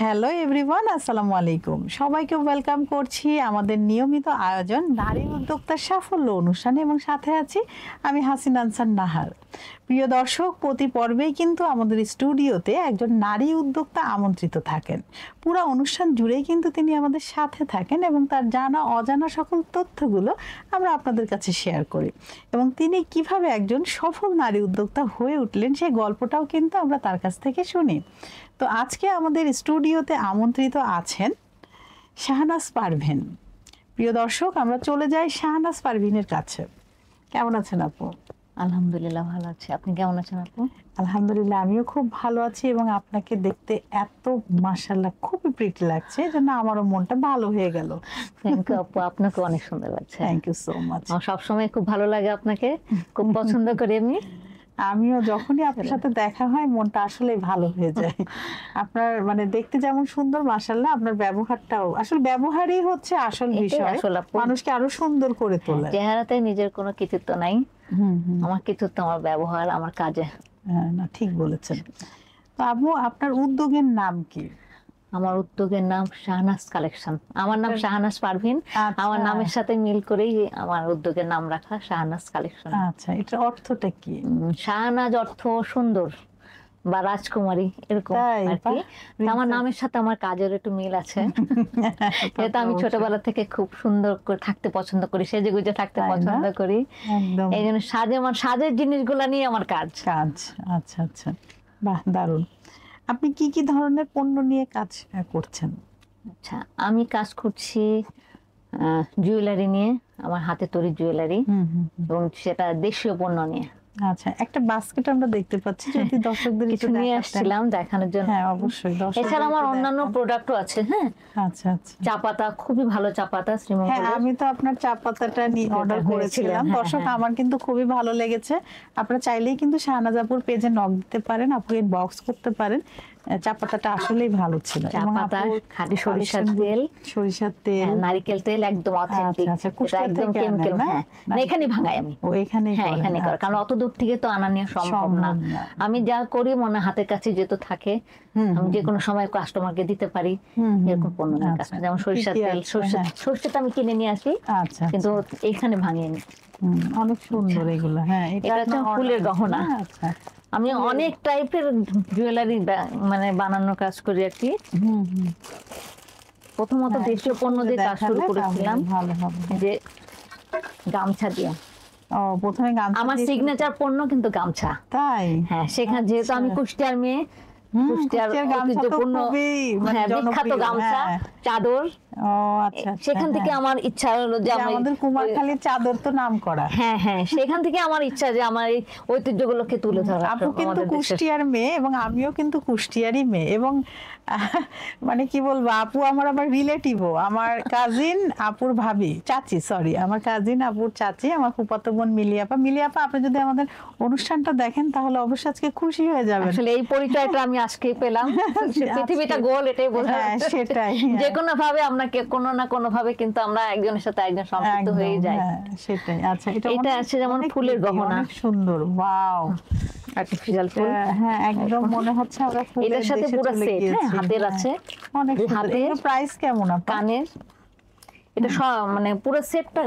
Hello everyone, আসসালামু আলাইকুম। সবাইকে ওয়েলকাম করছি আমাদের নিয়মিত আয়োজন নারী উদ্যোক্তার সাফল্য অনুষ্ঠানে, এবং সাথে আছি আমি হাসিন আনসার নাহার। প্রিয় দর্শক, প্রতি পর্বেই কিন্তু আমাদের স্টুডিওতে একজন নারী উদ্যোক্তা আমন্ত্রিত থাকেন। পুরো অনুষ্ঠান জুড়েই কিন্তু তিনি আমাদের সাথে থাকেন এবং তার জানা অজানা সকল তথ্যগুলো আমরা আপনাদের কাছে শেয়ার করি, এবং তিনি কিভাবে একজন সফল নারী উদ্যোক্তা হয়ে উঠলেন সেই গল্পটাও কিন্তু আমরা তার কাছ থেকে শুনি। তো আজকে আমাদের স্টুডিওতে আমন্ত্রিত আছেন শাহনাজ পারভীন। প্রিয় দর্শক, আমরা চলে যাই শাহনাজ পারভীনের কাছে। কেমন আছেন আপু? আলহামদুলিল্লাহ ভালো আছি। আপনি কেমন আছেন আপু? আলহামদুলিল্লাহ, আমিও খুব ভালো আছি, এবং আপনাকে দেখতে এত মাশাআল্লাহ খুবই প্রিটি লাগছে, যেন আমারও মনটা ভালো হয়ে গেল। থ্যাংক ইউ আপু, আপনাকে অনেক সুন্দর লাগছে। Thank you so much. আমার সবসময় খুব ভালো লাগে আপনাকে, খুব পছন্দ করি আমি। আমিও যখনই আপনার সাথে দেখা হয় মনটা আসলে ভালো হয়ে যায়। আপনার মানে দেখতে যেমন সুন্দর, মাশাআল্লাহ আপনার ব্যবহারটাও, আসলে ব্যবহারই হচ্ছে আসল বিষয়, মানুষকে আরো সুন্দর করে তোলে। চেহারাতে নিজের কোনো কৃতিত্ব নাই, আমার কৃতিত্ব আমার ব্যবহার, আমার কাজে। না, ঠিক বলেছেন। তো আপু, আপনার উদ্যোগের নাম কি? আমার উদ্যোগের নাম শাহনাজ কালেকশন। আমার নাম শাহনাজ পারভীন, আমার নামের সাথে মিল করেই আমার উদ্যোগের নাম রাখা শাহনাজ কালেকশন। আচ্ছা, এটার অর্থটা কি? শাহনাজ অর্থ সুন্দর বা রাজকুমারী, এরকম আর কি। আমার নামের সাথে আমার কাজের একটু মিল আছে। যেহেতু আমি ছোটবেলা থেকে খুব সুন্দর করে থাকতে পছন্দ করি, সেজে গুজে থাকতে পছন্দ করি, এই জন্য সাজের জিনিসগুলা নিয়ে আমার কাজ। আচ্ছা আচ্ছা, বাহ, দারুণ। আপনি কি কি ধরনের পণ্য নিয়ে কাজ করছেন? আচ্ছা, আমি কাজ করছি জুয়েলারি নিয়ে, আমার হাতে তৈরি জুয়েলারি, এবং সেটা দেশীয় পণ্য নিয়ে। আচ্ছা, একটা বাস্কেট আমরা দেখতে পাচ্ছি, যদি দর্শকদের কিছু নিয়ে আসছিলাম দেখানোর জন্য। হ্যাঁ, অবশ্যই। এছাড়া আমার অন্যান্য প্রোডাক্টও আছে। হ্যাঁ, আচ্ছা আচ্ছা। চা পাতা, খুবই ভালো চা পাতা শ্রীমঙ্গলের। হ্যাঁ, আমি তো আপনার চা পাতাটা অর্ডার করেছিলাম। দর্শক, আমার কিন্তু খুবই ভালো লেগেছে। আপনারা চাইলেই কিন্তু শাহনাজ আপুর পেজে নক দিতে পারেন, আপু ইনবক্স করতে পারেন। চা পাতাটা আসলেই ভালো ছিল। চা পাতা, খাঁটি সরিষার তেল, নারকেল তেল, একদম অথেন্টিক। এটা একদম কেমিক্যাল। হ্যাঁ, এখানে ভাঙাই আমি। ও, এখানে? হ্যাঁ, এখানে কর, কারণ অত দূর থেকে তো আনা নেওয়া সম্ভব না। আমি যা করি মনে হাতের কাছে যেহেতু থাকে, আমি যে কোনো সময় কাস্টমারকে দিতে পারি, এরকম পণ্য নিয়ে কাজ করি। যেমন সরিষার তেল, সরষেটা আমি কিনে নিয়ে আসি, কিন্তু এখানে ভাঙিয়ে নি। অনেক সুন্দর এগুলো। হ্যাঁ, এটা হচ্ছে ফুলের গহনা। আচ্ছা, আমি অনেক টাইপের জুয়েলারি মানে বানানোর কাজ করি আর কি। প্রথমত দেশীয় পণ্য দিয়ে কাজ শুরু করেছিলাম, যে গামছা দিয়ে। প্রথমে গামছা। আমার সিগনেচার পণ্য কিন্তু গামছা। তাই? হ্যাঁ, সেখানে যেহেতু আমি কুষ্টিয়ার মেয়ে, কুষ্টিয়ার ঐতিহ্যপূর্ণ বিখ্যাত গামছা, চাদর। সেখান থেকে আমার ইচ্ছা হলো যে আমাদের কুমারখালীর চাদর তো নাম করা। হ্যাঁ হ্যাঁ, সেখান থেকে আমার ইচ্ছা যে আমার এই ঐতিহ্যগুলোকে তুলে ধরা। আপু কিন্তু কুষ্টিয়ার মেয়ে, এবং আমিও কিন্তু কুষ্টিয়ারই মেয়ে, এবং মানে কি বলবো, আপু আমার আবার রিলেটিভও, আমার কাজিন আপুর ভাবি, চাচি, সরি, আমার কাজিন আপুর চাচি, আমার ফুফাতো বোন মিলিয়াপা। আপনি যদি আমাদের অনুষ্ঠানটা দেখেন তাহলে অবশ্যই আজকে খুশি হয়ে যাবেন। আসলে এই পরিচয়টা আমি আজকেই পেলাম। পৃথিবীটা গোল, এটাই বোঝা যাচ্ছে। সেটাই, যে কোনো ভাবে আমরা কোনো না কোনো ভাবে কিন্তু আমরা একজনের সাথে একজন সম্পৃক্ত হয়ে যাই। সেটাই। আচ্ছা, এটা আছে যেমন ফুলের গহনা, অনেক সুন্দর। ওয়াও, আর্টিফিশিয়াল ফুল। হ্যাঁ, একদম মনে হচ্ছে আমরা এটার সাথে পুরো সেট। হ্যাঁ, হাতের আছে। অনেক সুন্দর। এর প্রাইস কেমন আপু? কানের, এটা মানে পুরো সেটটা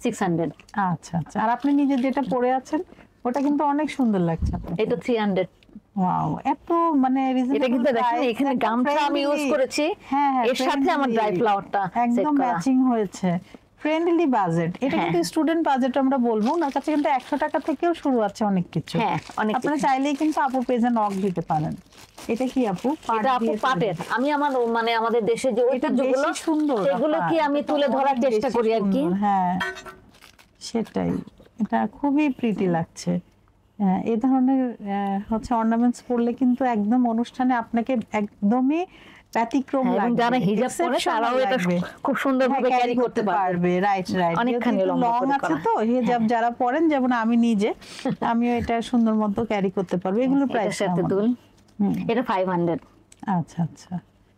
600। আচ্ছা আচ্ছা। আর আপনি নিজে যেটা পরে আছেন ওটা কিন্তু অনেক সুন্দর লাগছে। এটা 300। ওয়াও, এত মানে রিজনেবল। এটা কিন্তু দেখেন এখানে গামছা আমি ইউজ করেছি, এর সাথে আমার ড্রাই ফ্লাওয়ারটা একদম ম্যাচিং হয়েছে। Friendly budget. এটা কিন্তু স্টুডেন্ট বাজেট আমরা বলবো না, কাছে কিন্তু 100 টাকা থেকেও শুরু আছে অনেক কিছু। হ্যাঁ, অনেক। আপনারা চাইলেই কিন্তু আপু পেজে নক দিতে পারেন। এটা কি আপু? এটা আপু পাটের। আমি আমার মানে আমাদের দেশে যে ঐতিহ্যগুলো সুন্দর, সেগুলো কি আমি তুলে ধরার চেষ্টা করি আর কি। হ্যাঁ, সেটাই। এটা খুবই প্রিটি লাগছে। এই ধরনের হচ্ছে অর্নামেন্টস পরলে কিন্তু একদম অনুষ্ঠানে আপনাকে একদমই ব্যতিক্রম লাগবে। যারা হিজাব পরে তারাও এটা খুব সুন্দরভাবে ক্যারি করতে পারবে। রাইট। অনেকখানি লং আছে তো হিজাব যারা পরেন, যেমন আমি নিজে, আমিও এটা সুন্দর মতো ক্যারি করতে পারবো। এগুলো প্রাইস এটা 500। আচ্ছা আচ্ছা।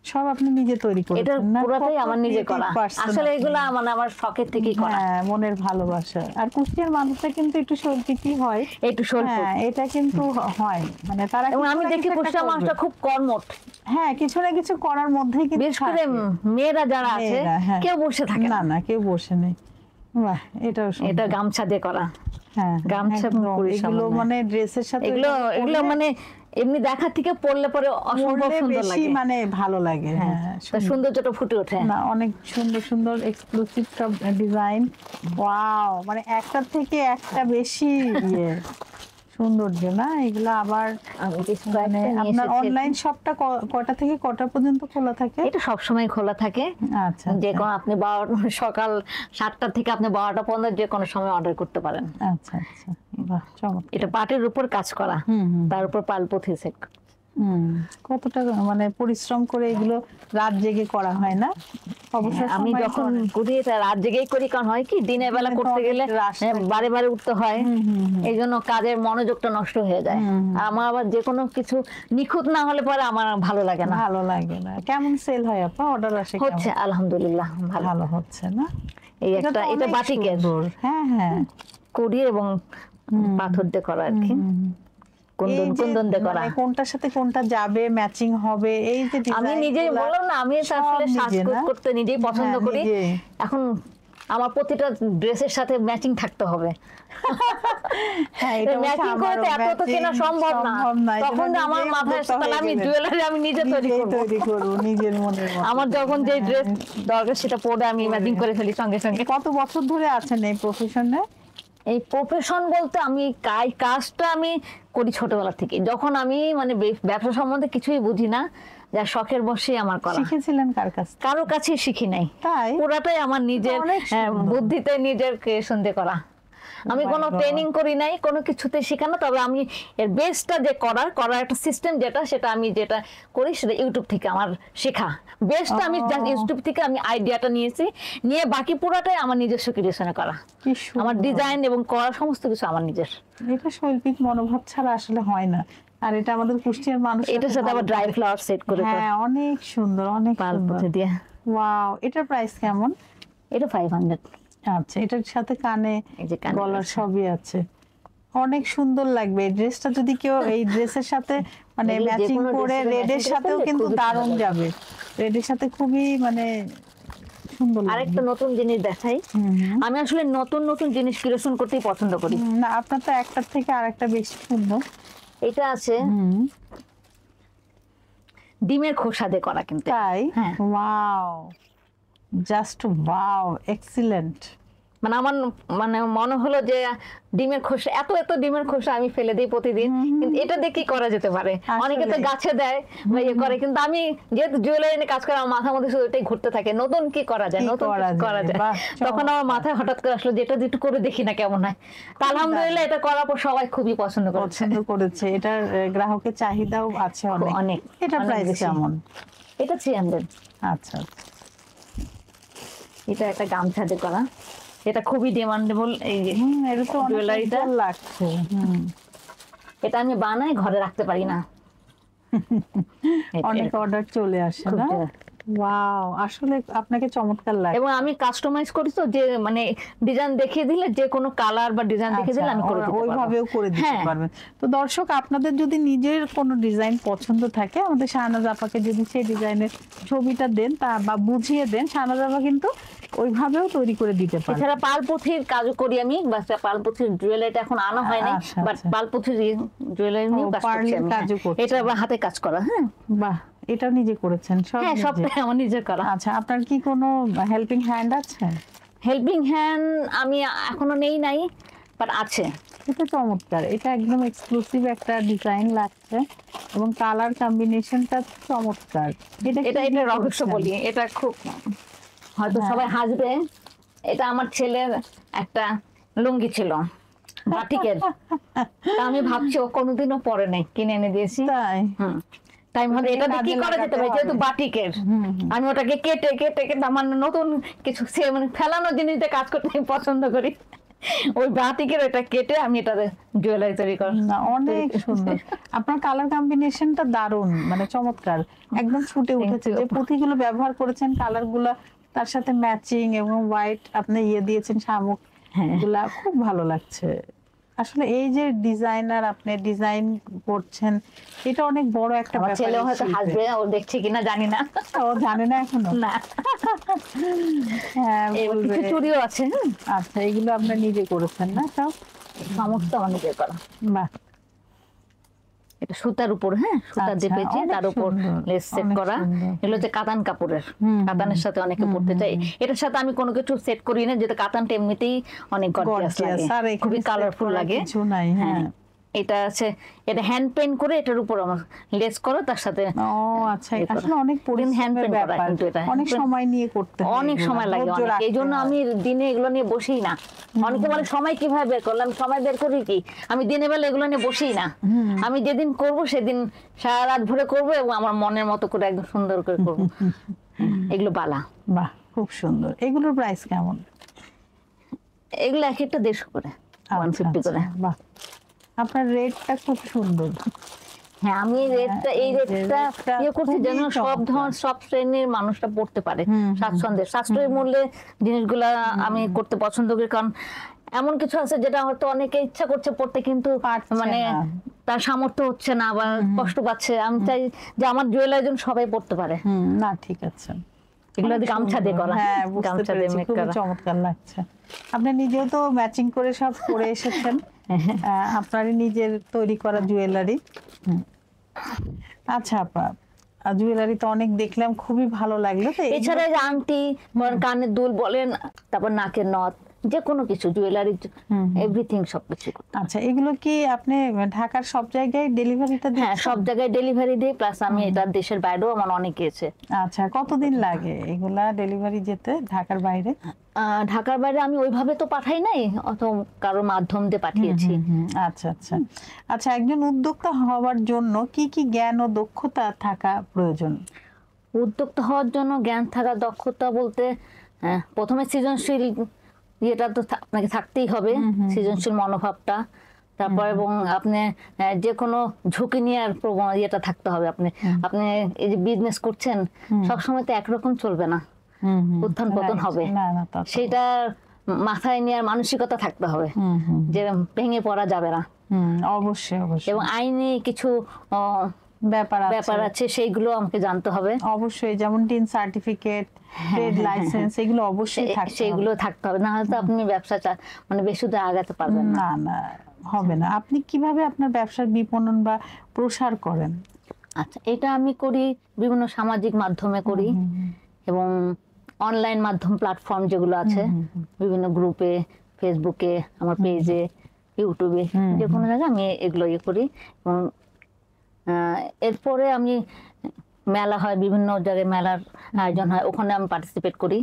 সব আপনি নিজে তৈরি এটা করেছেন না? পুরোটাই কত আমার নিজে করা। creative person আসলে আপনি। এগুলা মানে আমার শখের থেকেই করা। হ্যাঁ, মনের ভালোবাসা। আর কুষ্টিয়ার মানুষটা কিন্তু একটু শৈল্পিকই হয়। একটু স্বল্প। হ্যাঁ, এটা কিন্তু হয়। মানে তারা এবং কিছু আমি না দেখি কিছু একটা কুষ্টিয়া করবে। মানুষটা খুব কর্মঠ। হ্যাঁ, কিছু না কিছু করার মধ্যেই কিন্তু বিশেষ করে থাকে। মেয়েরা যারা আছে মেয়েরা, হ্যাঁ। কেউ বসে থাকে না না। না, কেউ বসে নেই। বাহ, এটাও এটা সুন্দর। গামছা দিয়ে করা। হ্যাঁ, গামছা একদম। পুরী এগুলো সামনে। মানে ড্রেসের সাথে এগুলো মানে এমনি দেখা থেকে পড়লে পরে অসম্ভব পরলে সুন্দর বেশি লাগে। মানে ভালো লাগে। হ্যাঁ, হ্যাঁ, তার সৌন্দর্যটা ফুটে ওঠে। না, অনেক সুন্দর সুন্দর এক্সক্লুসিভ সব ডিজাইন। ওয়াও, মানে একটার থেকে একটা বেশি ইয়ে সৌন্দর্য না এগুলো। আবার আমি কিছু মানে কয়েকটা নিয়ে আপনার এসেছি। অনলাইন শপটা কটা থেকে কটা পর্যন্ত খোলা থাকে? এটা সবসময় খোলা থাকে। আচ্ছা, যে আচ্ছা, কোনো আপনি সকাল 7টা থেকে আপনি 12টা পর্যন্ত যে কোনো সময় অর্ডার করতে পারেন। আচ্ছা, আচ্ছা, বাহ, চমৎকার। এটা পাটের উপর কাজ করা, হুম, হুম, তার উপর পালপথি সেট। কতটা মানে পরিশ্রম করে এগুলো রাত জেগে করা হয় না? অবশ্য আমি সময় যখন করেন। করি এটা রাত জেগেই করি, কারণ হয় কি দিনের বেলা দিনে তো করতে অনেক গেলে rush থাকে। বারে বারে উঠতে হয়। হুম। এই জন্য কাজের মনোযোগটা নষ্ট হয়ে যায়। আর আমার আবার যে কোনো কিছু নিখুঁত না হলে পরে আমার ভালো লাগে না। ভালো লাগে না। কেমন সেল হয় আপা? অর্ডার আসে কেমন? হচ্ছে আলহামদুলিল্লাহ ভালো। ভালো হচ্ছে না? এই এটা একটা তো এটা অনেক বাটিকের সুন্দর। হ্যাঁ, হ্যাঁ। কড়ি এবং পাথর দিয়ে করা আর কি। কুন্দন এই যে কুন্দন দিয়ে করা। মানে কোনটার সাথে কোনটা যাবে, ম্যাচিং হবে, এই যে আমি ডিজাইন নিজেই বললাম না, আমি সব আসলে নিজে সাজগোজ না? করতে নিজেই পছন্দ হ্যাঁ, করি। নিজে। এখন আমার প্রতিটা ড্রেসের সাথে ম্যাচিং থাকতে হবে। হ্যাঁ, এটা অবশ্য ম্যাচিং করে তো আমারও এত তো কেনা matching সম্ভব না। এই তখন জন্য আমার নিজেই মাথায় আসে উদ্যোক্তা তাহলে হয়ে আমি গেলেন। জুয়েলারি আমি নিজে তৈরি নিজেই করব। তৈরি করবো, নিজের মনের মতো। আমার যখন যে হ্যাঁ, ড্রেস দরকার সেটা পরে আমি ম্যাচিং করে ফেলি সঙ্গে সঙ্গে। কত বছর ধরে আছেন এই প্রফেশনে? এই প্রফেশন বলতে আমি কাজটা আমি করি ছোটবেলা থেকে। যখন আমি মানে ব্যবসা সম্বন্ধে কিছুই বুঝি না, যা শখের বসেই আমার করা। শিখেছিলেন কার কাছ থেকে? কারো কাছেই শিখি নাই। তাই? পুরাটাই আমার নিজের অনেক সুন্দর। বুদ্ধিতে, নিজের ক্রিয়েশন দিয়ে করা। আমি my কোনো God. ট্রেনিং করি নাই, কোনো কিছুতে শেখানো। তবে আমি এর বেসটা যে করার একটা সিস্টেম সেটা আমি যেটা করি সেটা ইউটিউব থেকে আমার শেখা। বেসটা আমি just ইউটিউব থেকে আমি আইডিয়াটা নিয়েছি, নিয়ে বাকি পুরাটাই আমার নিজস্ব ক্রিয়েশনে করা। কি সুন্দর। আমার ডিজাইন এবং করা সমস্ত কিছু আমার নিজের। এটা শৈল্পিক মনোভাব ছাড়া আসলে হয় না। আর এটা আমাদের কুষ্টিয়ার মানুষ এটার সাথে আবার ড্রাই ফ্লাওয়ার সেট করে হ্যাঁ, অনেক সুন্দর, অনেক পাল সুন্দর। পুঁথি দিয়ে। ওয়াও, এটার প্রাইস কেমন? এটা 500। আচ্ছা, এটার সাথে কানে এই যে কানের গলার আছে। সবই আছে। অনেক সুন্দর লাগবে এই ড্রেসটা যদি কেউ এই ড্রেসের সাথে মানে এগুলো যে ম্যাচিং কোনো করে ড্রেসের রেডের matching করে সাথেও ফেললে কিন্তু খুবই দারুণ সুন্দর যাবে। রেডের সাথে খুবই মানে সুন্দর লাগবে। আরেকটা নতুন জিনিস দেখাই। আমি আসলে নতুন নতুন জিনিস ক্রিয়েশন করতেই পছন্দ করি। না, আপনার তো একটার থেকে আরেকটা বেশি সুন্দর। এটা আছে ডিমের খোসা দিয়ে করা কিন্তু। তাই? হ্যাঁ। Wow, just wow, excellent. মানে আমার মানে মনে হলো যে ডিমের খোসা, এত ডিমের খোসা আমি ফেলে দিই প্রতিদিন, কিন্তু এটা দিয়ে কি করা যেতে পারে? অনেকে তো আসলে। গাছে দেয় বা ইয়ে করে, কিন্তু আমি যেহেতু জুয়েলারি নিয়ে কাজ করি আমার মাথার মধ্যে শুধু এটাই ঘুরতে থাকে, নতুন কি করা যায়, কি নতুন করা কি করা যায়? যায়। বাহ, তখন আমার মাথায় হঠাৎ করে আসলো যে এটা দিয়ে একটু করে দেখি না কেমন হয়। তা আলহামদুলিল্লাহ এটা করার পর সবাই খুবই পছন্দ করছে। পছন্দ করেছে। এটার গ্রাহকের চাহিদাও আছে অনেক। অনেক, এটা অনেক প্রাইস বেশি। কেমন? এটা 300। আচ্ছা, এটা একটা গামছা দিয়ে করা, এটা খুবই ডিমান্ডেবল। এই যে এটা তো অনেক জুয়েলারিটা সুন্দর লাগছে। এটা আমি বানাই, ঘরে রাখতে পারি না। অনেক অর্ডার চলে আসে খুব না? জোর। ওয়াও, আসলে আপনাকে চমৎকার লাগে। এবং আমি কাস্টমাইজ করি তো, যে মানে ডিজাইন দেখিয়ে দিলে যে কোনো কালার বা ডিজাইন দেখিয়ে দিলে আমি করে দিতে পারবো। ওইভাবেও করে দিতে হ্যাঁ। পারবেন। তো দর্শক, আপনাদের যদি নিজের কোনো ডিজাইন পছন্দ থাকে, আমাদের শাহনাজ আপাকে যদি সেই ডিজাইনের ছবিটা দেন বা বুঝিয়ে দেন, শাহনাজ আপা কিন্তু ওইভাবেও তৈরি করে দিতে পারে। এছাড়া পালপুথির কাজও করি আমি, বাট পালপুথির জুয়েলারিটা এখন আনা হয় নাই, আচ্ছা, বাট আচ্ছা। পালপুথির জুয়েলারি নিয়ে কাজ করছি পার্লের আমি। কাজও করছেন। এটা আবার হাতে কাজ করা। হ্যাঁ, বাহ, এটাও নিজে করেছেন সব? হ্যাঁ, নিজে? সবটাই আমার নিজের করা। আচ্ছা, আপনার কি কোনো হেল্পিং হ্যান্ড আছে? হেল্পিং হ্যান্ড আমি এখনো নেই নাই, বাট আছে। এটা চমৎকার, এটা একদম এক্সক্লুসিভ একটা ডিজাইন লাগছে এবং কালার কম্বিনেশনটা চমৎকার। এটা রহস্য বলি, এটা খুব হয়তো হ্যাঁ। সবাই হাসবে। এটা আমার ছেলের একটা লুঙ্গি ছিল বাটিকের, তা আমি ভাবছি ও কোনোদিনও পরে নাই, কিনে এনে দিয়েছি। তাই? তাই আমি ভাবছি এটা দিয়ে কি কাজে করা যেতে লাগাতে পারে, যেহেতু হবে। বাটিকের। আমি ওটাকে কেটে কেটে কেটে আমার নতুন কিছু মানে ফেলানো জিনিস দিয়ে কাজ করতে আমি পছন্দ করি। ওই বাটিকের ওটা কেটে আমি এটা জুয়েলারি তৈরি করি। না, অনেক সুন্দর। আপনার কালার কম্বিনেশনটা দারুণ, মানে চমৎকার, একদম ফুটে উঠেছে। যে পুঁথিগুলো ব্যবহার করেছেন কালার গুলা তার সাথে ম্যাচিং, এবং হোয়াইট আপনি দিয়েছেন শামুক গুলা, খুব ভালো লাগছে আসলে। এই যে ডিজাইনার, আপনি ডিজাইন করছেন, এটা অনেক বড় একটা আমার ব্যাপার। ছেলে হয়তো হাসবে, ও দেখছে কিনা জানি না। ও জানে না এখনো? না। হ্যাঁ, বলবে। কিছু চুড়িও আছে। আচ্ছা, এগুলো আপনি নিজে করেছেন না সব? সমস্ত আমার নিজের করা। বাহ, এটা সুতার উপর, হ্যাঁ, সুতা দিয়ে পেঁচে তার উপর লেস সেট করা। এগুলো হচ্ছে কাতান কাপড়ের, কাতানের সাথে অনেকে পড়তে চাই। এটার সাথে আমি কোনো কিছু সেট করি না, যেটা কাতানটা এমনিতেই অনেক গর্জিয়াস লাগে, খুবই কালারফুল লাগে। কিছু নাই। হ্যাঁ, এটা আছে, এটা হ্যান্ড পেইন্ট করে এটার উপর আমার লেস করো, তার সাথে। ও আচ্ছা, আসলে অনেক পরিশ্রমের ব্যাপার, অনেক সময় নিয়ে করতে হয়, অনেক সময় লাগে। এই জন্য আমি দিনে এগুলো নিয়ে বসি না। অনেকে বলে সময় কিভাবে বের করলাম, সময় বের করি কি, আমি দিনের বেলা এগুলো নিয়ে বসি না। আমি যেদিন করব সেদিন সারা রাত ভরে করবো, এবং আমার মনের মতো করে একদম সুন্দর করে করবো। এগুলো বালা। বাহ, খুব সুন্দর। এগুলোর প্রাইস কেমন? এগুলো এক একটা 150 করে, 150 করে। বাহ, আপনার রেটটা খুব সুন্দর। হ্যাঁ, আমি এই রেটটা করছি যেন সব ধরনের, সব শ্রেণীর মানুষটা পড়তে পারে স্বাচ্ছন্দ্যে, সাশ্রয়ী মূল্যে জিনিসগুলা আমি করতে পছন্দ করি। কারণ এমন কিছু আছে যেটা হয়তো অনেকে ইচ্ছা করছে পড়তে, কিন্তু মানে তার সামর্থ্য হচ্ছে না বা কষ্ট পাচ্ছে। আমি চাই যে আমার জুয়েলারি যেন সবাই পড়তে পারে। না, ঠিক আছে। এগুলো গামছা দিয়ে করা। হ্যাঁ, গামছা দিয়ে মেক করা, চমৎকার লাগছে। আপনি নিজেও তো ম্যাচিং করে সব পরে এসেছেন, আপনারই নিজের তৈরি করা জুয়েলারি। আচ্ছা আপা, জুয়েলারি তো অনেক দেখলাম, খুবই ভালো লাগলো। তো এছাড়া আংটি, কানের দুল বলেন, তারপর নাকের নথ, যে কোনো কিছু জুয়েলারি, এভরিথিং, সবকিছু। আচ্ছা, এগুলো কি আপনি ঢাকার সব জায়গায় ডেলিভারিটা দিচ্ছেন? হ্যাঁ, সব জায়গায় ডেলিভারি দিই, প্লাস আমি এটা দেশের বাইরেও আমার অনেক গেছে। আচ্ছা, কতদিন লাগে এগুলা ডেলিভারি যেতে ঢাকার বাইরে? ঢাকার বাইরে আমি ওইভাবে তো পাঠাই নাই, অত কারো মাধ্যম দিয়ে পাঠিয়েছি। আচ্ছা আচ্ছা আচ্ছা, একজন উদ্যোক্তা হওয়ার জন্য কি কি জ্ঞান ও দক্ষতা থাকা প্রয়োজন? উদ্যোক্তা হওয়ার জন্য জ্ঞান থাকা, দক্ষতা বলতে প্রথমে সৃজনশীল ইয়েটা তো আপনাকে থাকতেই হবে, সৃজনশীল মনোভাবটা। তারপর এবং আপনি যে কোনো ঝুঁকি নেওয়ার ইয়েটা থাকতে হবে। আপনি এই যে বিজনেস করছেন, সবসময় তো একরকম চলবে না, উত্থান পতন হবে, সেটা মাথায় নেওয়ার মানসিকতা থাকতে হবে, যে ভেঙে পড়া যাবে না। অবশ্যই অবশ্যই। এবং আইনি কিছু ব্যাপার আছে, সেইগুলো আমাকে জানতে হবে। অবশ্যই, যেমন টিন সার্টিফিকেট, ট্রেড লাইসেন্স, এগুলো অবশ্যই সেগুলো থাকতে হবে, না হলে আপনি ব্যবসাটা মানে বেশি দূর আগাতে পারবেন না। না, হবে না। আপনি কিভাবে আপনার ব্যবসার বিপণন বা প্রসার করেন? আচ্ছা, এটা আমি করি বিভিন্ন সামাজিক মাধ্যমে করি, এবং অনলাইন মাধ্যম প্ল্যাটফর্ম যেগুলো আছে, বিভিন্ন গ্রুপে, ফেসবুকে, আমার পেজে, ইউটিউবে, যে কোনো জায়গায় আমি এগুলো করি। এবং এরপরে আমি মেলা হয়, বিভিন্ন জায়গায় মেলার আয়োজন হয়, ওখানে আমি পার্টিসিপেট করি।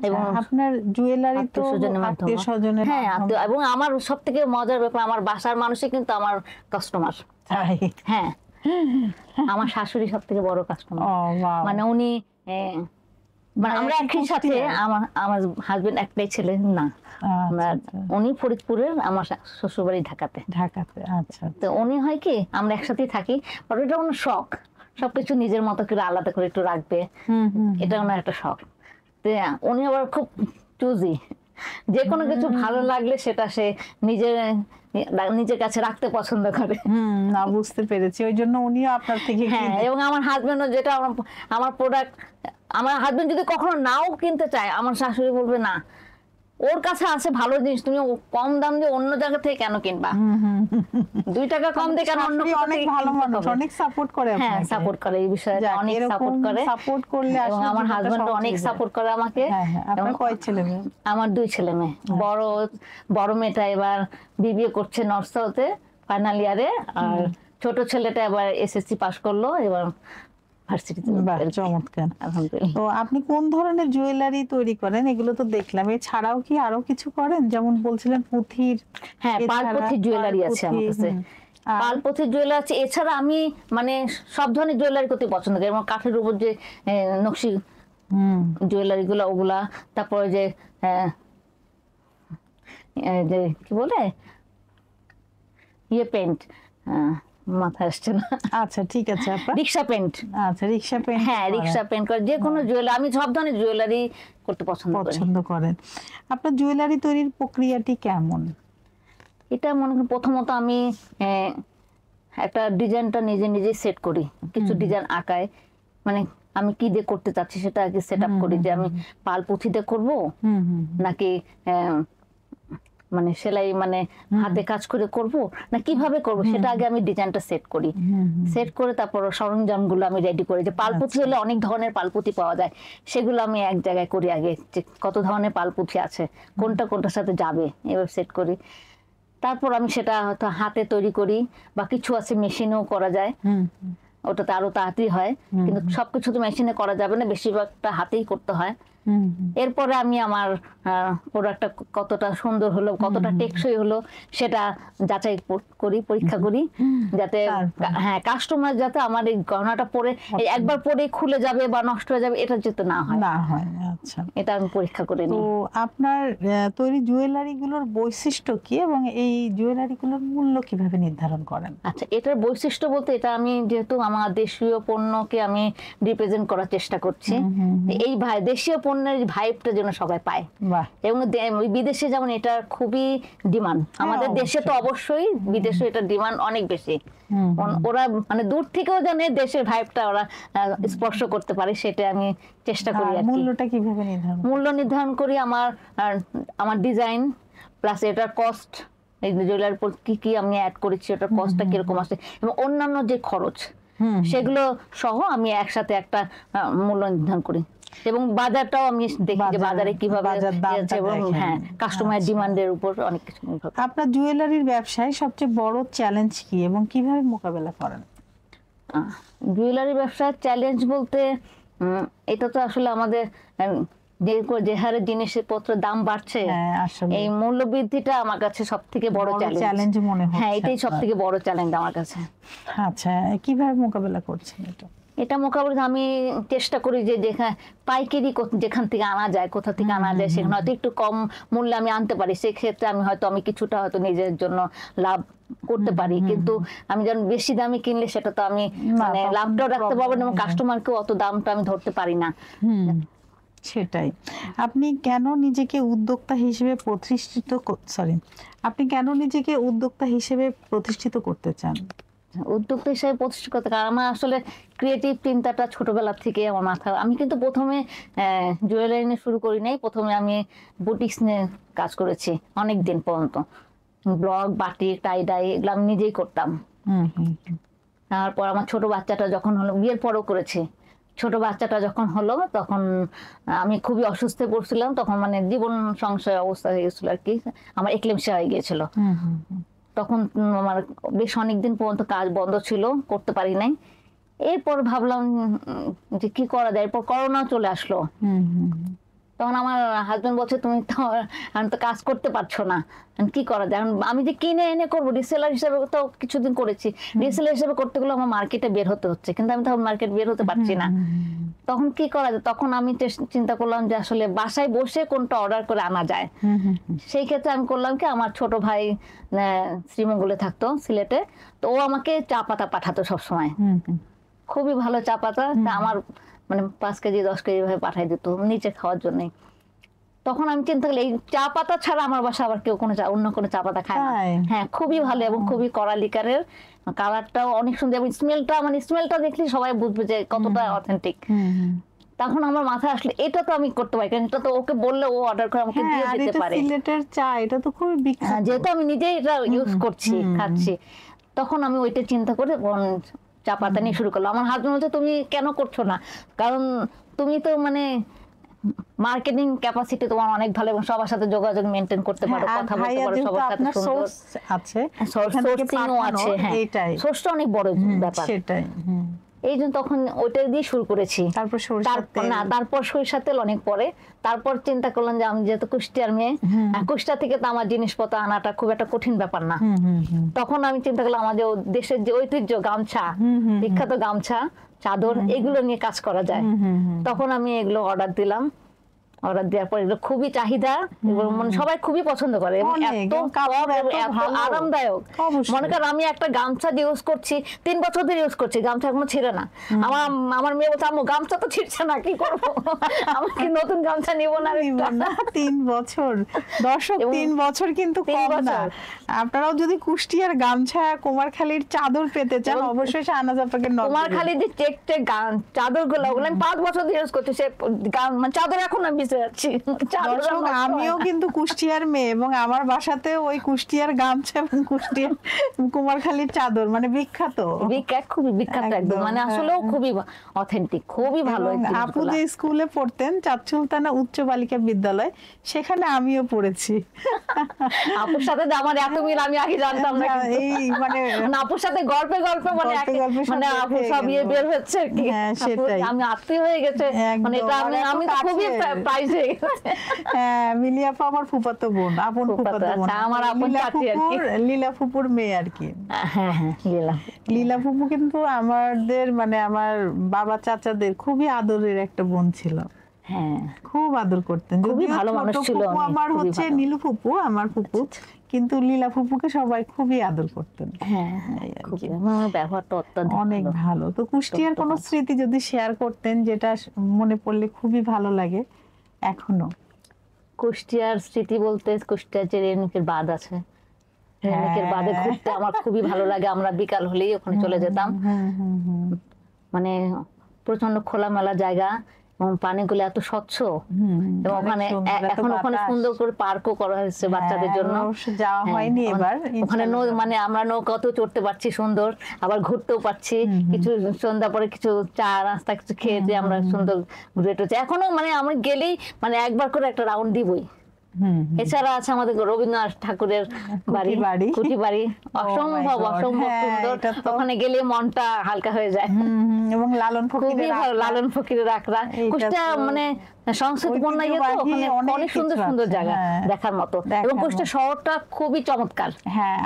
এবং আপনার জুয়েলারি তো আত্মীয়স্বজনের, হ্যাঁ, এবং আমার সব থেকে মজার ব্যাপার, আমার বাসার মানুষই কিন্তু আমার কাস্টমার। হ্যাঁ, আমার শাশুড়ি সব থেকে বড় কাস্টমার। মানে উনি, মানে আমরা একই সাথে, আমার হাজবেন্ড একটাই ছেলে না, উনি ফরিদপুরের, আমার শ্বশুরবাড়ি ঢাকাতে। আচ্ছা, তো উনি হয় কি, আমরা একসাথেই থাকি, বাট এটা ওনার শখ, সবকিছু নিজের মতো করে আলাদা করে একটু রাখবে, এটা ওনার একটা শখ। তো উনি আবার খুব চুজি, যে কোনো কিছু ভালো লাগলে সেটা সে নিজের কাছে রাখতে পছন্দ করে। না, বুঝতে পেরেছি, ওই জন্য উনিও আপনার থেকে। হ্যাঁ, এবং আমার হাজবেন্ডও, যেটা আমার প্রোডাক্ট, আমার হাজবেন্ড যদি কখনো নাও কিনতে চায়, আমার শাশুড়ি বলবে না, ওর কাছে আছে ভালো জিনিস, তুমি কম দাম দিয়ে অন্য জায়গা থেকে কেন কিনবা, 2 টাকা কম দিয়ে কেন অন্য। অনেক ভালো মানুষ, অনেক সাপোর্ট করে। হ্যাঁ, সাপোর্ট করে, এই বিষয়ে অনেক সাপোর্ট করে। সাপোর্ট করলে, এবং আমার হাজবেন্ড অনেক সাপোর্ট করে আমাকে। আপনার কয় ছেলে মেয়ে? আমার 2 ছেলে মেয়ে। বড় মেয়েটা এবার বিবিএ করছে নর্থ সাউথে, ফাইনাল ইয়ারে, আর ছোট ছেলেটা এবার এসএসসি পাস করলো, এবার চমৎকার। তো আপনি কোন ধরনের জুয়েলারি তৈরি করেন? এগুলো তো দেখলাম, এছাড়াও কি আরো কিছু করেন? যেমন বলছিলেন পুঁথির। হ্যাঁ, পালপুঁথির জুয়েলারি আছে আমার কাছে, পালপুঁথির জুয়েলারি আছে। এছাড়া আমি মানে সব ধরনের জুয়েলারি করতে পছন্দ করি, যেমন কাঠের উপর যে নকশি জুয়েলারি গুলা, ওগুলা, তারপরে যে যে কি বলে ইয়ে পেন্ট, মাথায় আসছে না। আচ্ছা ঠিক আছে আপা, রিক্সা পেন্ট। আচ্ছা রিক্সা পেন্ট, হ্যাঁ রিক্সা পেন্ট করে যে কোনো জুয়েলারি, আমি সব ধরনের জুয়েলারি করতে পছন্দ করেন। আপনার জুয়েলারি তৈরির প্রক্রিয়াটি কেমন? এটা মনে করেন প্রথমত আমি একটা ডিজাইনটা নিজে নিজে সেট করি, কিছু ডিজাইন আঁকায়, মানে আমি কি দিয়ে করতে চাচ্ছি সেটা আগে সেট আপ করি, যে আমি পাল পুঁথিতে করব নাকি মানে সেলাই মানে হাতে কাজ করে করব না কিভাবে করব, সেটা আগে আমি ডিজাইনটা সেট করি। সেট করে তারপর সরঞ্জামগুলো আমি রেডি করি, যে পালপুঁথি হলে অনেক ধরনের পালপুঁথি পাওয়া যায়, সেগুলো আমি এক জায়গায় করি আগে, যে কত ধরনের পালপুঁথি আছে, কোনটা কোনটার সাথে যাবে, এভাবে সেট করি। তারপর আমি সেটা হয়তো হাতে তৈরি করি, বা কিছু আছে মেশিনেও করা যায়, ওটাতে আরো তাড়াতাড়ি হয়, কিন্তু সবকিছু তো মেশিনে করা যাবে না, বেশিরভাগটা হাতেই করতে হয়। এরপরে আমি আমার প্রোডাক্টটা কতটা সুন্দর হলো, কতটা টেকসই হলো, সেটা যাচাই করি, পরীক্ষা করি, যাতে হ্যাঁ কাস্টমার যাতে আমার এই গহনাটা পরে একবার পরে খুলে যাবে বা নষ্ট হয়ে যাবে, এটা যাতে না হয়। আচ্ছা, এটা আমি পরীক্ষা করে নিই। তো আপনার তৈরি জুয়েলারি গুলোর বৈশিষ্ট্য কি এবং এই জুয়েলারি গুলোর মূল্য কিভাবে নির্ধারণ করেন? আচ্ছা, এটার বৈশিষ্ট্য বলতে, এটা আমি যেহেতু আমার দেশীয় পণ্যকে আমি রিপ্রেজেন্ট করার চেষ্টা করছি, এই দেশীয় পণ্যের ভাইবটা যেন সবাই পায়, এবং বিদেশে যেমন এটা খুবই ডিমান্ড, আমাদের দেশে তো অবশ্যই, বিদেশে এটা ডিমান্ড অনেক বেশি। ওরা মানে দূর থেকেও জানে দেশের ভাইবটা ওরা স্পর্শ করতে পারে, সেটা আমি চেষ্টা করি। মূল্যটা কিভাবে নির্ধারণ? মূল্য নির্ধারণ করি আমার ডিজাইন প্লাস এটার কস্ট, এই জুয়েলারির উপর কি কি আমি অ্যাড করেছি, ওটার কস্টটা কিরকম আছে, এবং অন্যান্য যে খরচ সেগুলো সহ আমি একসাথে একটা মূল্য নির্ধারণ করি, এবং বাজারটাও আমি দেখি যে বাজারে কিভাবে, এবং হ্যাঁ কাস্টমার ডিমান্ডের উপর অনেক কিছু। আপনার জুয়েলারির ব্যবসায় সবচেয়ে বড় চ্যালেঞ্জ কি এবং কিভাবে মোকাবেলা করেন? জুয়েলারি ব্যবসার চ্যালেঞ্জ বলতে, এটা তো আসলে আমাদের যে হারে জিনিসের পত্রের দাম বাড়ছে, এই মূল্য বৃদ্ধিটা আমার কাছে সব থেকে বড় চ্যালেঞ্জ মনে হয়। হ্যাঁ, এটাই সব থেকে বড় চ্যালেঞ্জ আমার কাছে। আচ্ছা, কিভাবে মোকাবেলা করছেন এটা? এটা মোকাবেলা আমি চেষ্টা করি যে পাইকারি যেখান থেকে আনা যায়, কোথা থেকে আনা যায়, সেখানে হয়তো একটু কম মূল্যে আমি আনতে পারি, সেক্ষেত্রে আমি হয়তো কিছুটা হয়তো নিজের জন্য লাভ করতে পারি, কিন্তু আমি যখন বেশি দামে কিনলে সেটা তো আমি মানে লাভটাও রাখতে পারবো না, এবং কাস্টমারকেও অত দামটা আমি ধরতে পারি না। সেটাই। আপনি কেন নিজেকে উদ্যোক্তা হিসেবে প্রতিষ্ঠিত করতে চান? উদ্যোক্তা হিসেবে প্রতিষ্ঠিত করতে, কারণ আমার আসলে ক্রিয়েটিভ চিন্তাটা ছোটবেলা থেকে আমার মাথায়। আমি কিন্তু প্রথমে জুয়েলারি নিয়ে শুরু করি নাই, প্রথমে আমি বুটিক্স নিয়ে কাজ করেছি অনেক দিন পর্যন্ত, ব্লক, বাটিক, টাই ডাই এগুলো আমি নিজেই করতাম। তারপর আমার ছোট বাচ্চাটা যখন হলো, বিয়ের পরও করেছি, ছোট বাচ্চাটা যখন হলো তখন আমি খুবই অসুস্থ পড়ছিলাম, তখন মানে জীবন সংশয় অবস্থা হয়ে গেছিল আর কি, আমার এক্লেমশিয়া হয়ে গিয়েছিল। তখন আমার বেশ অনেকদিন পর্যন্ত কাজ বন্ধ ছিল, করতে পারি নাই। এরপর ভাবলাম যে কি করা যায়, এরপর করোনা চলে আসলো। তখন আমার হাজবেন্ড বলছে, তুমি তো কাজ করতে পারছো না, কি করা যায়? আমি যে কিনে এনে করবো, রিসেলার হিসেবে তো কিছুদিন করেছি, রিসেলার হিসেবে করতে গেলে আমার মার্কেটে বের হতে হচ্ছে, কিন্তু আমি তখন মার্কেট বের হতে পারছি না। তখন কি করা যায়? তখন আমি চিন্তা করলাম যে আসলে বাসায় বসে কোনটা অর্ডার করে আনা যায়। সেই ক্ষেত্রে আমি করলাম কি, আমার ছোট ভাই শ্রীমঙ্গলে থাকতো, সিলেটে, তো ও আমাকে চা পাতা পাঠাতো সবসময়, খুবই ভালো চা পাতা, আমার মানে 5 কেজি 10 কেজি ভাবে পাঠাই দিত নিচে খাওয়ার জন্য। তখন আমি চিন্তা করলাম, এই চা পাতা ছাড়া আমার বাসা আবার কেউ অন্য কোনো চা পাতা খায় না। হ্যাঁ, খুবই ভালো এবং খুবই কড়া লিকারের, কালারটাও অনেক সুন্দর, এবং স্মেলটা দেখলে সবাই বুঝবে যে কতটা অথেন্টিক। তখন আমার মাথায় আসলে এটা তো আমি করতে পারি, কারণ এটা তো ওকে বললে ও অর্ডার করে আমাকে দিয়ে দিতে পারে। সিলেটের চা এটা তো খুবই বিখ্যাত, যেহেতু আমি নিজেই এটা ইউজ করছি, খাচ্ছি, তখন আমি ওইটা চিন্তা করে চা পাতা নিয়ে শুরু করলাম। আমার হাজবেন্ড বলছে, তুমি কেন করছো না? কারণ তুমি তো মানে মার্কেটিং ক্যাপাসিটি তোমার অনেক ভালো, এবং সবার সাথে যোগাযোগ মেইনটেইন করতে পারো, কথা বলতে পারো সবার সাথে, সুন্দর আছে, সোর্সিংও আছে। হ্যাঁ, সোর্সটা অনেক বড় ব্যাপার। সেটাই, এই জন্য তখন ওইটা দিয়ে শুরু করেছি। তারপর সরিষার তেল অনেক পরে। তারপর চিন্তা করলাম যে আমি যেহেতু কুষ্টিয়ার মেয়ে, কুষ্টিয়া থেকে তো আমার জিনিসপত্র আনাটা খুব একটা কঠিন ব্যাপার না। তখন আমি চিন্তা করলাম আমাদের দেশের যে ঐতিহ্য, গামছা, বিখ্যাত গামছা, চাদর, এগুলো নিয়ে কাজ করা যায়। তখন আমি এগুলো অর্ডার দিলাম। অর্ডার দেওয়ার পর এগুলো খুবই চাহিদা এবং মানে সবাই খুবই পছন্দ করে এবং অনেক, এত এবং কাপড় এবং এত এত ভালো। আরামদায়ক। অবশ্যই। মনে কর আমি একটা গামছা ইউজ করছি 3 বছর ধরে ইউজ করছি, গামছা এখনো ছিঁড়ে না। আমার মেয়ে বলছে আম্মু গামছা তো ছিঁড়ছে না, কি করবো? আমি কি নতুন গামছা নিব না? নিব না। 3 বছর দর্শক, এবং 3 বছর কিন্তু 3 কম না। বছর। আপনারাও যদি কুষ্টিয়ার গামছা, কুমারখালীর চাদর পেতে চান এবং অবশ্যই শাহনাজ আপাকে নক তোমার দিবেন। খালি যে চেক চাদর গুলো ওগুলো আমি 5 বছর ধরে ইউজ করছি, সে মানে চাদর এখন আমি ভিজে যাচ্ছি। চাদর আর দর্শক, নষ্ট হয় আমিও না। কিন্তু কুষ্টিয়ার মেয়ে এবং আমার বাসাতে ওই কুষ্টিয়ার গামছা এবং কুষ্টিয়ার কুমারখালীর চাদর মানে বিখ্যাত। খুবই বিখ্যাত একদম, একদম, মানে হ্যাঁ। আসলেও খুবই অথেন্টিক, খুবই ভালো এই এবং আপু জিনিসগুলো। যে স্কুলে পড়তেন চাঁদ সুলতানা উচ্চ বালিকা বিদ্যালয়, সেখানে আমিও পড়েছি। আপুর সাথে যে আমার এত মিল আমি আগে জানতাম না, কিন্তু এই মানে মানে আপুর সাথে গল্পে গল্পে মানে গল্পে গল্পে সব মানে বের আপু হয়ে সব গেল। ইয়ে বের হচ্ছে আর কি। হ্যাঁ, আপু, সেটাই। আমি আত্মীয় হয়ে গেছে, মানে এটা একদম, আর আমি এত তো খুবই কাছের। প্রাইজ হয়ে গেছে। হ্যাঁ, মিলি আপু আমার ফুফাতো বোন, আপন ফুফাতো, ফুফাতো বোন। আচ্ছা, আমার আপন চাচি আর কি। লীলা ফুপুর মেয়ে আর কি। হ্যাঁ হ্যাঁ, লীলা। লীলা ফুপু কিন্তু আমাদের মানে আমার বাবা চাচাদের খুবই আদরের একটা বোন ছিল। হ্যাঁ, খুব আদর করতেন। খুবই যদিও ভালো ছোট মানুষ ছিল ফুপু উনি, আমার খুবই হচ্ছে ভালো। নীলু ফুপু, আমার ফুপু, কিন্তু লীলা ফুপুকে সবাই খুবই আদর করতেন। হ্যাঁ এই আর খুবই কি। আমার ব্যবহারটা অত্যন্ত অনেক ভালো। ভালো। তো কুষ্টিয়ার কোনো স্মৃতি যদি শেয়ার করতেন যেটা মনে পড়লে খুবই ভালো লাগে এখনো? কুষ্টিয়ার স্মৃতি বলতে কুষ্টিয়ার যে রেনুকের বাঁধ আছে, রেনুকের বাঁধে ঘুরতে আমার খুবই ভালো লাগে। আমরা বিকাল হলেই ওখানে চলে যেতাম। মানে প্রচন্ড খোলামেলা জায়গা এবং পানিগুলো এত স্বচ্ছ এবং ওখানে এখন ওখানে সুন্দর করে পার্কও করা হয়েছে বাচ্চাদের জন্য। যাওয়া হ্যাঁ, হয়নি এবার। ওখানে মানে আমরা নৌকাতেও চড়তে পারছি সুন্দর, আবার ঘুরতেও পারছি। কিছু সন্ধ্যা পরে কিছু চা নাস্তা কিছু খেয়ে যে আমরা সুন্দর ঘুরে টুরছি। এখনো মানে আমরা গেলেই মানে একবার করে একটা রাউন্ড দিবই। এছাড়া আছে আমাদের রবীন্দ্রনাথ ঠাকুরের বাড়ি, কুঠি বাড়ি, অসম্ভব হ্যাঁ, সুন্দর। ওখানে গেলে মনটা হালকা হয়ে যায়। এবং লালন খুবই ফকিরের ভালো, লালন ফকিরের আখড়া। কুষ্টিয়া মানে সংস্কৃতিপূর্ণ ইয়ে তো, ওখানে অনেক সুন্দর সুন্দর জায়গা দেখার মতো। এবং কুষ্টিয়া শহরটা খুবই চমৎকার,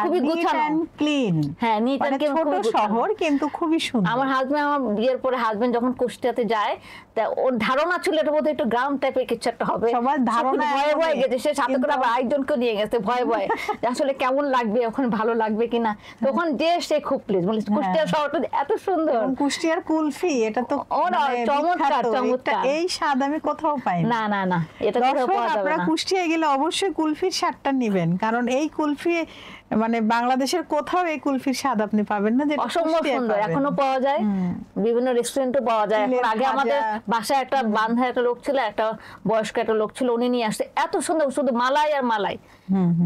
খুবই গুছানো, ক্লিন। হ্যাঁ, নিট মানে এন্ড ছোট শহর কিন্তু খুবই সুন্দর। আমার হাজবেন্ড, আমার বিয়ের পরে হাজবেন্ড যখন কুষ্টিয়াতে যায়, তা ওর ধারণা ছিল এটা বোধহয় একটু গ্রাম টাইপের কিছু একটা হবে। সবার ধারণা ভয়ে ভয়ে গেছে, সে সাথে করে আবার আরেকজনকে নিয়ে গেছে ভয়ে ভয়ে, যে আসলে কেমন লাগবে, ওখানে ভালো লাগবে কিনা। তখন যে সে খুব প্লিজ বলে কুষ্টিয়া শহরটা এত সুন্দর। কুষ্টিয়ার কুলফি, এটা তো চমৎকার চমৎকার। এই স্বাদ আমি কোথাও পাই না না না, এটা দর্শক, পাওয়া যাবে আপনারা না। কুষ্টিয়ায় গেলে অবশ্যই কুলফির স্বাদটা নেবেন, কারণ এই কুলফি মানে বাংলাদেশের কোথাও এই কুলফির স্বাদ আপনি পাবেন না, যেটা অসম্ভব কুষ্টিয়ায় সুন্দর। পাবেন। এখনো পাওয়া যায়, বিভিন্ন রেস্টুরেন্টে পাওয়া যায়। এখন তিলের আগে ভাজা। আমাদের বাসায় একটা বান্ধা একটা লোক ছিল, একটা বয়স্ক একটা লোক ছিল, উনি নিয়ে আসছে এত সুন্দর, শুধু মালাই আর মালাই।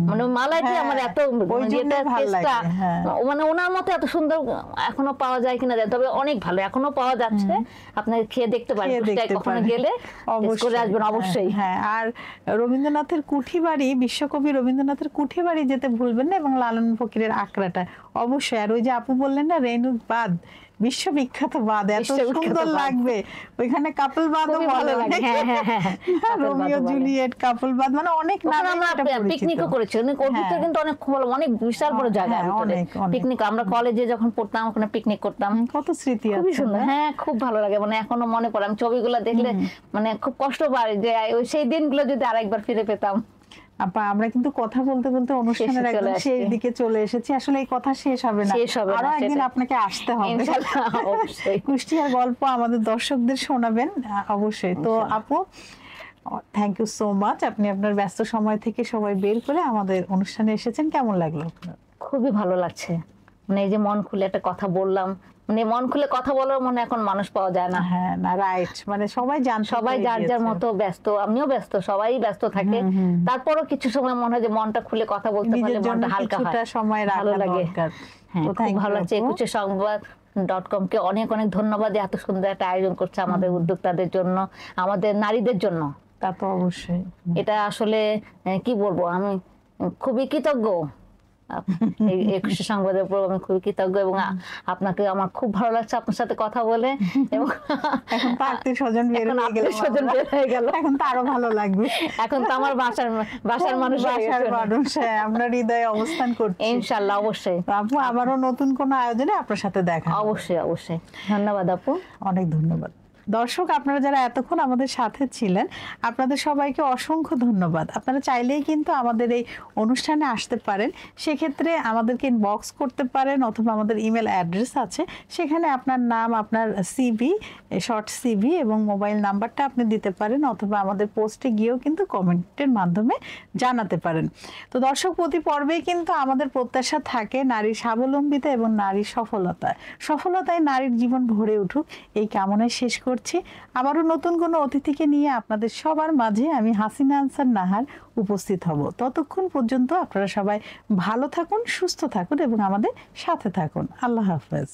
মানে মালাইটি হ্যাঁ, আমার এত ওই জন্যই ভাল লাগে, হ্যাঁ। মানে ওনার মতো এত সুন্দর এখনো পাওয়া যায় কিনা জানি, তবে অনেক ভালো এখনো পাওয়া যাচ্ছে। আপনার খেয়ে দেখতে পারেন, কুষ্টিয়ায় কখনো গেলে টেস্ট করে আসবেন অবশ্যই। হ্যাঁ, আর রবীন্দ্রনাথের কুঠি বাড়ি, বিশ্বকবি রবীন্দ্রনাথের কুঠি বাড়ি যেতে ভুলবেন না, এবং লালন ফকিরের আখড়াটা অবশ্যই। আর ওই যে আপু বললেন না রেনুক বাঁধ, বিশ্ববিখ্যাত বাঁধ, এত বিশ্ববিখ্যাত সুন্দর বাঁধ। লাগবে। ওইখানে কাপল বাঁধও খুবই ভালো বলে লাগে। অনেকে। হ্যাঁ হ্যাঁ হ্যাঁ, রোমিও জুলিয়েট কাপল বাঁধ, মানে অনেক নামে আমরা এটা পরিচিত। পিকনিকও করেছি। ওর ভিতরে কিন্তু অনেক অনেক বিশাল বড় জায়গা। হ্যাঁ, অনেক, অনেক। পিকনিক আমরা কলেজে যখন পড়তাম ওখানে পিকনিক করতাম। কত স্মৃতি খুবই আছে সুন্দর, না? হ্যাঁ খুব ভালো লাগে। মানে এখনো মনে পড়ে, আমি ছবিগুলো দেখলে মানে খুব কষ্ট পাই যে ওই সেই দিনগুলো যদি আরেকবার ফিরে পেতাম। আপা, আমরা কিন্তু কথা বলতে বলতে অনুষ্ঠানের শেষে চলে একদম শেষ আসছি। দিকে চলে এসেছি। আসলে এই কথা শেষ হবে না, শেষ হবে না, আরো একদিন সেটাই। আপনাকে আসতে হবে। ইনশাআল্লাহ, অবশ্যই। কুষ্টিয়ার গল্প আমাদের দর্শকদের শোনাবেন অবশ্যই। তো আপু, থ্যাংক ইউ সো মাচ, আপনি আপনার ব্যস্ত সময় থেকে সময় বের করে আমাদের অনুষ্ঠানে এসেছেন। কেমন লাগলো আপনার? খুবই ভালো লাগছে। মানে এই যে মন খুলে একটা কথা বললাম, মানে মন খুলে কথা বলার মনে এখন মানুষ পাওয়া যায় না। হ্যাঁ, না, রাইট, মানে সবাই সবাই যার যার মতো ব্যস্ত, আমিও ব্যস্ত, সবাই ব্যস্ত থাকে। তারপরও কিছু সময় মনে হয় যে মনটা খুলে কথা বলতে পারলে মনটা হালকা হয়, সময় ভালো লাগে। হ্যাঁ, তো খুব ভালো লাগছে। একুশে সংবাদ.com কে অনেক অনেক ধন্যবাদ, এত সুন্দর একটা আয়োজন করছে আমাদের উদ্যোক্তাদের জন্য, আমাদের নারীদের জন্য। তা তো অবশ্যই। এটা আসলে কি বলবো, আমি খুবই কৃতজ্ঞ। এই একুশে সংবাদের উপর আমি খুবই কৃতজ্ঞ, এবং আপনাকে আমার খুব ভালো লাগছে আপনার সাথে কথা বলে। এবং এখন তো আত্মীয় স্বজন বের হয়ে গেল, এখন তো আরো ভালো লাগবে। এখন তো আমার বাসার মানুষ, হ্যাঁ, আপনার হৃদয়ে অবস্থান করছে ইনশাআল্লাহ, অবশ্যই। আপু, আবারও নতুন কোন আয়োজনে আপনার সাথে দেখা হবে। অবশ্যই অবশ্যই। ধন্যবাদ আপু, অনেক ধন্যবাদ। দর্শক, আপনারা যারা এতক্ষণ আমাদের সাথে ছিলেন, আপনাদের সবাইকে অসংখ্য ধন্যবাদ। আপনারা চাইলেই কিন্তু আমাদের এই অনুষ্ঠানে আসতে পারেন, সেক্ষেত্রে আমাদেরকে ইনবক্স করতে পারেন অথবা আমাদের ইমেল অ্যাড্রেস আছে, সেখানে আপনার নাম, আপনার সিভি, শর্ট সিভি এবং মোবাইল নাম্বারটা আপনি দিতে পারেন, অথবা আমাদের পোস্টে গিয়েও কিন্তু কমেন্টের মাধ্যমে জানাতে পারেন। তো দর্শক, প্রতি পর্বেই কিন্তু আমাদের প্রত্যাশা থাকে নারীর স্বাবলম্বিতা এবং নারীর সফলতায় নারীর জীবন ভরে উঠুক, এই কামনায় শেষ করছি। আবারও নতুন কোনো অতিথিকে নিয়ে আপনাদের সবার মাঝে আমি হাসিনা আনসার নাহার উপস্থিত হব। ততক্ষণ পর্যন্ত আপনারা সবাই ভালো থাকুন, সুস্থ থাকুন এবং আমাদের সাথে থাকুন। আল্লাহ হাফেজ।